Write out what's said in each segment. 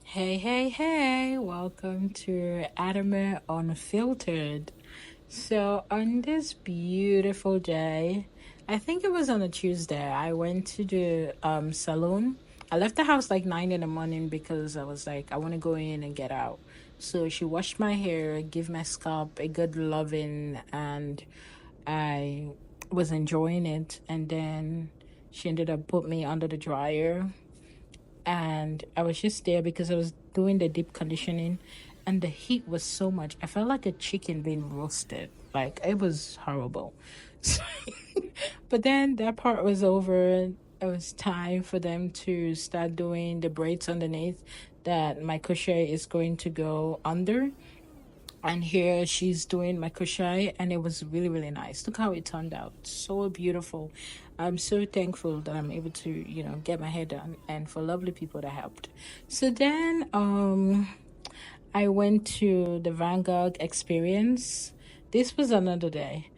Hey, hey, hey, welcome to Adama Unfiltered. So, on this beautiful day, I think it was on a Tuesday, I went to the salon. I left the house like 9 in the morning because I was like, I want to go in and get out. So, she washed my hair, give my scalp a good loving, and I was enjoying it. And then she ended up put me under the dryer and I was just there because I was doing the deep conditioning and the heat was so much. I felt like a chicken being roasted. Like it was horrible. So, but then that part was over. It was time for them to start doing the braids underneath that my crochet is going to go under. And here she's doing my crochet, and it was really, really nice. Look how it turned out. So beautiful. I'm so thankful that I'm able to, get my hair done and for lovely people that helped. So then I went to the Vanguard experience. This was another day.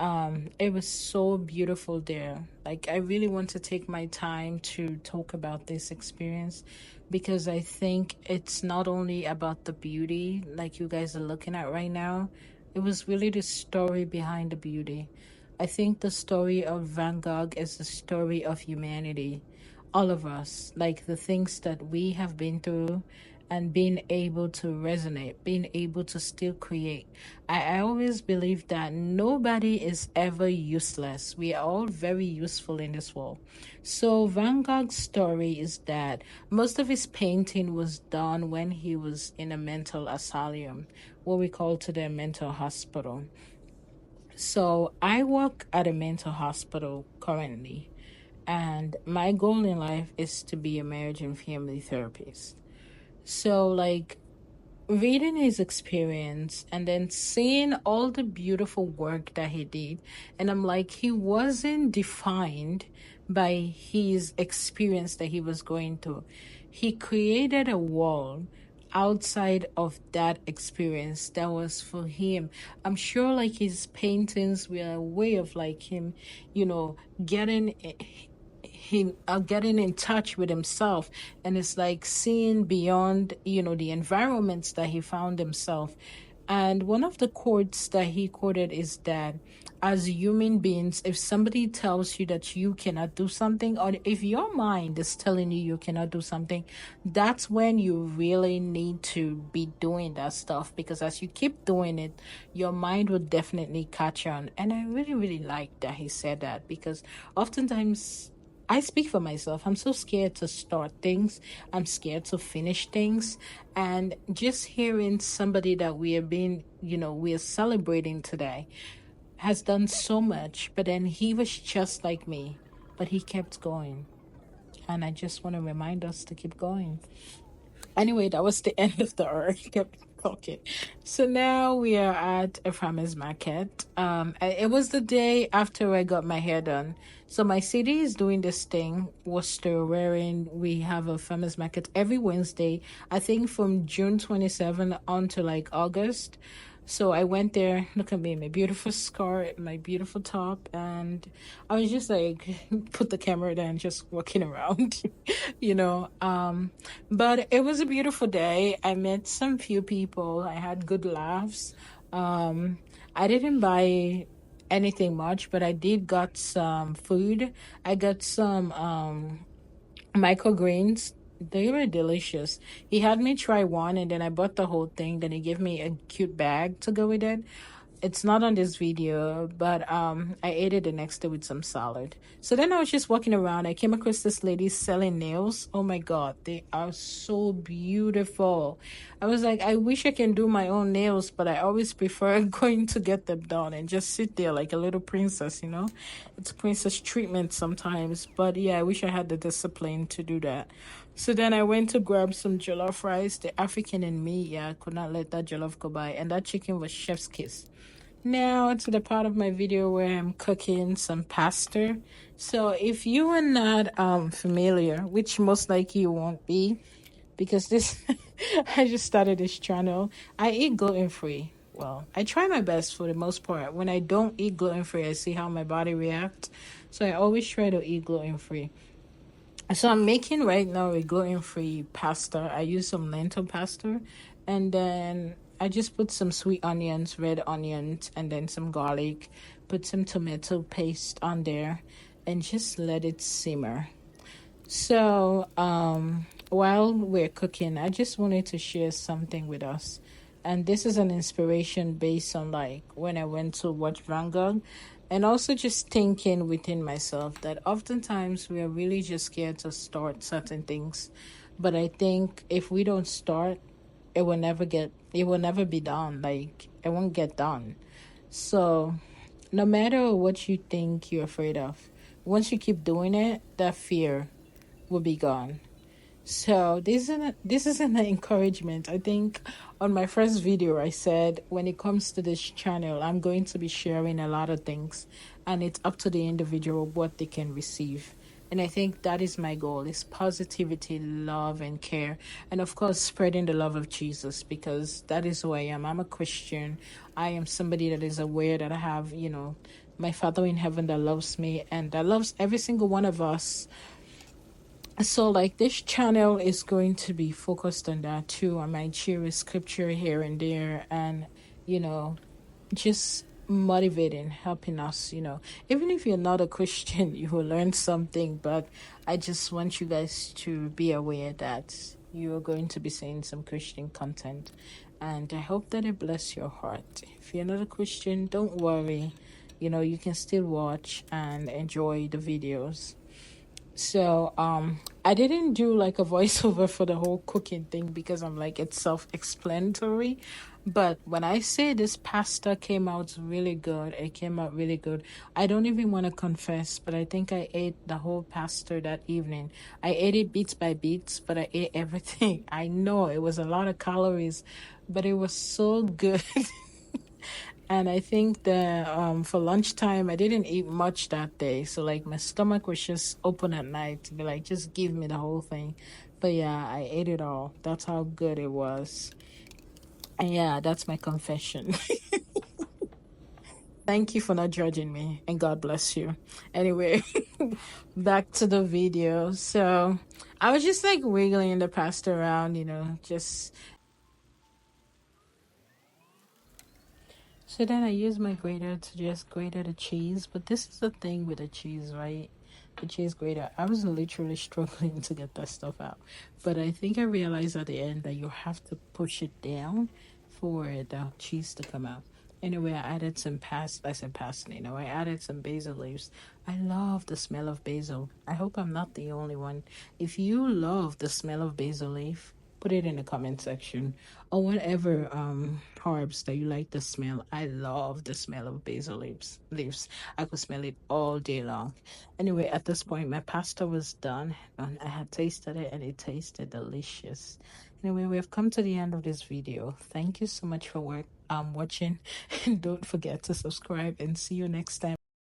It was so beautiful there. Like I really want to take my time to talk about this experience because I think it's not only about the beauty like you guys are looking at right now. It was really the story behind the beauty. I think the story of Van Gogh is the story of humanity, all of us, like the things that we have been through and being able to resonate, being able to still create. I always believe that nobody is ever useless. We are all very useful in this world. So Van Gogh's story is that most of his painting was done when he was in a mental asylum, what we call today a mental hospital. So I work at a mental hospital currently, and my goal in life is to be a marriage and family therapist. So, like, reading his experience and then seeing all the beautiful work that he did, and I'm like, he wasn't defined by his experience that he was going through. He created a world outside of that experience that was for him. I'm sure like his paintings were a way of like him, you know, getting him getting in touch with himself, and it's like seeing beyond the environments that he found himself. And one of the quotes that he quoted is that as human beings, if somebody tells you that you cannot do something, or if your mind is telling you you cannot do something, that's when you really need to be doing that stuff, because as you keep doing it, your mind will definitely catch on. And I really, really like that he said that, because oftentimes I speak for myself. I'm so scared to start things. I'm scared to finish things. And just hearing somebody that we are being, we are celebrating today has done so much, but then he was just like me, but he kept going. And I just want to remind us to keep going. Anyway, that was the end of the earth. Kept talking. So now we are at a farmer's market. It was the day after I got my hair done. So my city is doing this thing, Worcester, wherein we have a farmer's market every Wednesday. I think from June 27 on to like August. So I went there. Look at me, my beautiful skirt, my beautiful top, and I was just like, put the camera down, just walking around, you know. But it was a beautiful day. I met some few people. I had good laughs. Um, I didn't buy anything much, but I did got some food. I got some microgreens. They were delicious. He had me try one, and then I bought the whole thing. Then he gave me a cute bag to go with it. It's not on this video, but I ate it the next day with some salad. So then I was just walking around. I came across this lady selling nails. Oh my God, they are so beautiful. I was like, I wish I can do my own nails, but I always prefer going to get them done and just sit there like a little princess, you know? It's princess treatment sometimes. But yeah, I wish I had the discipline to do that. So then I went to grab some jollof rice. The African in me, yeah, I could not let that jollof go by. And that chicken was chef's kiss. Now to the part of my video where I'm cooking some pasta. So if you are not familiar, which most likely you won't be, because this I just started this channel. I eat gluten-free. Well, I try my best for the most part. When I don't eat gluten-free, I see how my body reacts. So I always try to eat gluten-free. So I'm making right now a gluten-free pasta. I use some lentil pasta, and then I just put some sweet onions, red onions, and then some garlic. Put some tomato paste on there, and just let it simmer. So, while we're cooking, I just wanted to share something with us. And this is an inspiration based on like when I went to watch Van Gogh, and also just thinking within myself that oftentimes we are really just scared to start certain things. But I think if we don't start, it will never be done. Like, it won't get done. So, no matter what you think you're afraid of, once you keep doing it, that fear will be gone. So this is an encouragement. I think on my first video I said when it comes to this channel, I'm going to be sharing a lot of things, and it's up to the individual what they can receive. And I think that is my goal, is positivity, love and care. And of course spreading the love of Jesus, because that is who I am. I'm a Christian. I am somebody that is aware that I have, my Father in heaven that loves me and that loves every single one of us. So, like, this channel is going to be focused on that too. I might share a scripture here and there, and you know, just motivating, helping us. Even if you're not a Christian, you will learn something. But I just want you guys to be aware that you are going to be seeing some Christian content, and I hope that it bless your heart. If you're not a Christian, don't worry. You can still watch and enjoy the videos. So, I didn't do like a voiceover for the whole cooking thing because I'm like, it's self-explanatory. But when I say this pasta came out really good, it came out really good. I don't even want to confess, but I think I ate the whole pasta that evening. I ate it bits by bits, but I ate everything. I know it was a lot of calories, but it was so good. And I think that for lunchtime I didn't eat much that day. So like my stomach was just open at night to be like, just give me the whole thing. But yeah, I ate it all. That's how good it was. And yeah, that's my confession. Thank you for not judging me, and God bless you. Anyway, back to the video. So I was just like wiggling the pasta around, just. So then I use my grater to just grate the cheese. But this is the thing with the cheese, right? The cheese grater. I was literally struggling to get that stuff out. But I think I realized at the end that you have to push it down for the cheese to come out. Anyway, I added some I said parsley, I added some basil leaves. I love the smell of basil. I hope I'm not the only one. If you love the smell of basil leaf, put it in the comment section, or whatever herbs that you like the smell. I love the smell of basil leaves. I could smell it all day long. Anyway, at this point my pasta was done and I had tasted it and it tasted delicious. Anyway, we have come to the end of this video. Thank you so much for watching, and don't forget to subscribe, and see you next time.